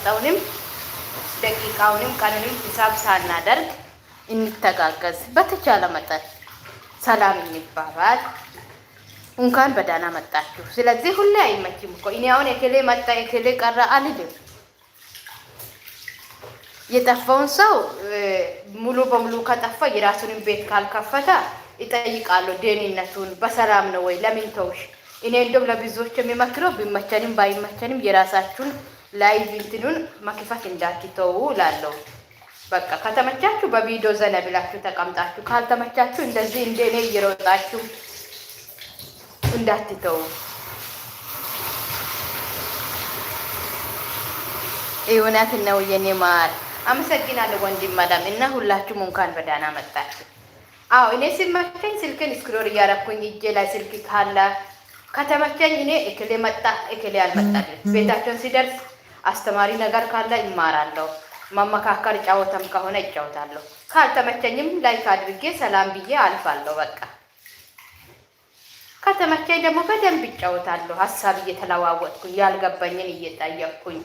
የተቀመጠውንም ደቂቃውንም ቀኑንም ሂሳብ ሳናደርግ እንተጋገዝ። በተቻለ መጠን ሰላም እንባባል። እንኳን በዳና መጣችሁ። ስለዚህ ሁሌ አይመችም እኮ እኔ አሁን የክሌ መጣ የክሌ ቀረ አልልም። የጠፋውን ሰው ሙሉ በሙሉ ከጠፋ የራሱንም ቤት ካልከፈተ ይጠይቃሉ ደህንነቱን። በሰላም ነው ወይ ለምን ተውሽ? እኔ እንደውም ለብዙዎች የሚመክረው ቢመቸንም ባይመቸንም የራሳችሁን ላይቭ እንትኑን መክፈት እንዳትተው እላለሁ። በቃ ከተመቻችሁ በቪዲዮ ዘና ብላችሁ ተቀምጣችሁ፣ ካልተመቻችሁ እንደዚህ እንደኔ እየሮጣችሁ እንዳትተው። እውነት ነው የኔ ማር። አመሰግናለሁ ወንድም ማዳም እና ሁላችሁም እንኳን በዳና መጣችሁ። አዎ እኔ ሲመቸኝ ስልክን ስክሮል እያረኩኝ እጄ ላይ ስልክ ካለ ከተመቸኝ እኔ እክሌ መጣ እክሌ አልመጣልኝ ቤታቸውን ሲደርስ አስተማሪ ነገር ካለ ይማራለሁ። ማመካከር ጫወተም ከሆነ ይጫወታለሁ። ካልተመቸኝም ላይክ አድርጌ ሰላም ብዬ አልፋለሁ። በቃ ከተመቸኝ ደግሞ በደንብ ይጫወታለሁ። ሀሳብ እየተለዋወጥኩኝ ያልገባኝን እየጠየቅኩኝ